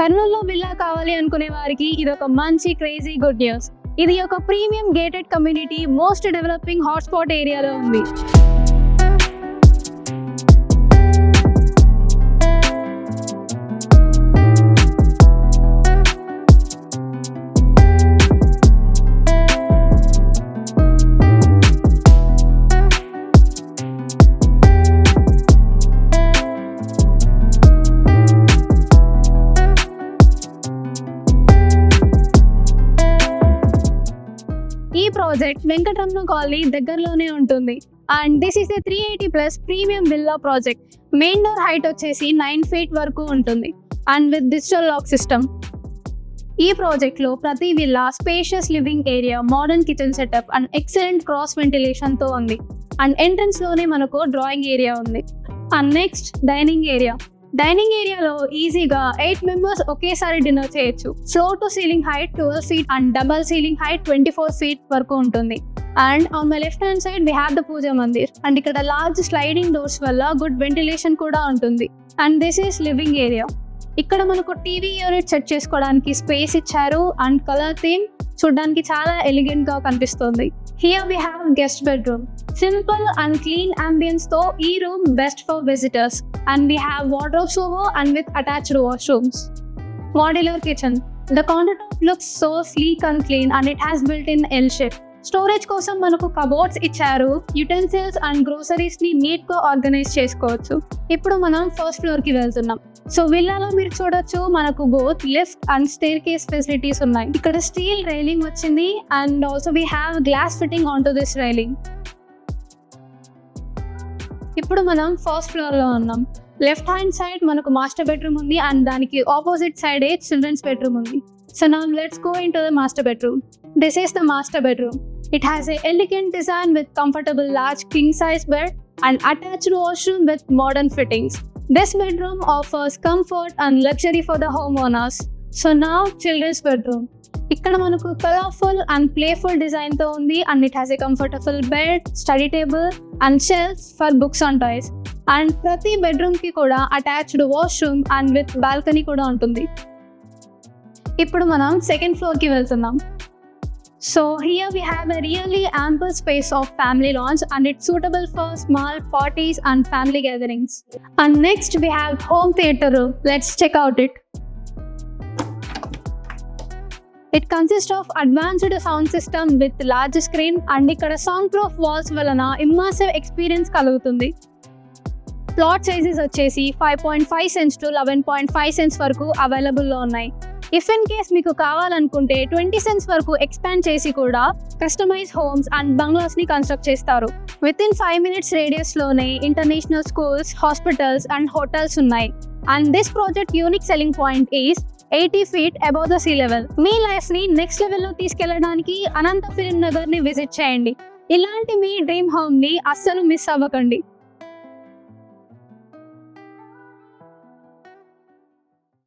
కర్నూలులో విల్లా కావాలి అనుకునే వారికి ఇది ఒక మంచి క్రేజీ గుడ్ న్యూస్. ఇది ఒక premium gated community most developing hotspot ఏరియాలో ఉంది. ఈ ప్రాజెక్ట్ వెంకటరమణ కాలనీ దగ్గరలోనే ఉంటుంది and this is a 380+ premium villa project. Main door height వచ్చేసి 9 feet వరకు ఉంటుంది and with digital lock system. ఈ ప్రాజెక్ట్లో ప్రతి villa spacious living area, modern kitchen setup and excellent cross వెంటిలేషన్తో ఉంది. అండ్ ఎంట్రన్స్లోనే మనకు డ్రాయింగ్ ఏరియా ఉంది. And next dining area. Dining ఏరియాలో ఈజీగా 8 members ఒకేసారి డిన్నర్ చేయొచ్చు. Floor to ceiling height 12 feet and double ceiling height 24 feet వరకు ఉంటుంది. And on my left hand side we have the puja mandir and ఇక్కడ లార్జ్ స్లైడింగ్ డోర్స్ వల్ల good ventilation కూడా ఉంటుంది. And this is living area. ఇక్కడ మనకు TV unit set చేసుకోవడానికి space ఇచ్చారు అండ్ కలర్ థీమ్ చూడడానికి చాలా ఎలిగెంట్ గా కనిపిస్తుంది. Here we have guest bedroom. Simple and clean ambience తో ఈ room best for visitors. And we have wardrobe sofa and with attached washrooms. Modular kitchen. The countertop looks so sleek and clean and it has built-in L shape. Storage కోసం మనకు cupboards ఇచ్చారు. Utensils and groceries ని neat గా organise చేసుకోవచ్చు. ఇప్పుడు మనం first floor కి వెళ్తున్నాం. సో విల్లాలో మీరు చూడొచ్చు మనకు both lift and stair case facilities ఉన్నాయి. ఇక్కడ స్టీల్ రైలింగ్ వచ్చింది and also we have glass fitting on to this railing. ఇప్పుడు మనం ఫస్ట్ ఫ్లోర్ లో ఉన్నాం. లెఫ్ట్ హ్యాండ్ సైడ్ మనకు మాస్టర్ బెడ్రూమ్ ఉంది అండ్ దానికి ఆపోజిట్ సైడ్ చిల్డ్రన్స్ బెడ్రూమ్ ఉంది. So now let's go into the master bedroom. This is the master bedroom. It has a elegant design with comfortable large king size bed and attached washroom with modern fittings. This bedroom offers comfort and luxury for the homeowners. So now children's bedroom. ఇక్కడ మనకు colourful and playful design తో ఉంది and it has a comfortable bed, study table and shelves for books and toys. And ప్రతి bedroom కి కూడా attached washroom and with balcony కూడా ఉంటుంది. ఇప్పుడు మనం సెకండ్ ఫ్లోర్ కి వెళ్తున్నాం. So here we have a really ample space of family lounge and it's suitable for small parties and family gatherings. And next we have home theatre room. Let's check out it. It consist of advanced sound system with large screen and ఇక్కడ sound proof walls వలన immersive experience కలుగుతుంది. Plot sizes వచ్చేసి 5.5 cents to 11.5 cents వరకు అవైలబుల్లో ఉన్నాయి. If in case మీకు కావాలనుకుంటే 20 cents వరకు ఎక్స్పాండ్ చేసి కూడా కస్టమైజ్ హోమ్స్ అండ్ బంగ్లాస్ ని కన్స్ట్రక్ట్ చేస్తారు. విత్ ఇన్ 5 minutes రేడియస్ లోనే international schools, hospitals and hotels ఉన్నాయి. And this project unique selling point is 80 feet above the sea level. మీ లైఫ్ ని నెక్స్ట్ లెవెల్లో తీసుకెళ్లడానికి అనంత ఫిల్మ్ నగర్ ని విజిట్ చేయండి. ఇలాంటి మీ డ్రీమ్ హోమ్ ని అస్సలు మిస్ అవ్వకండి.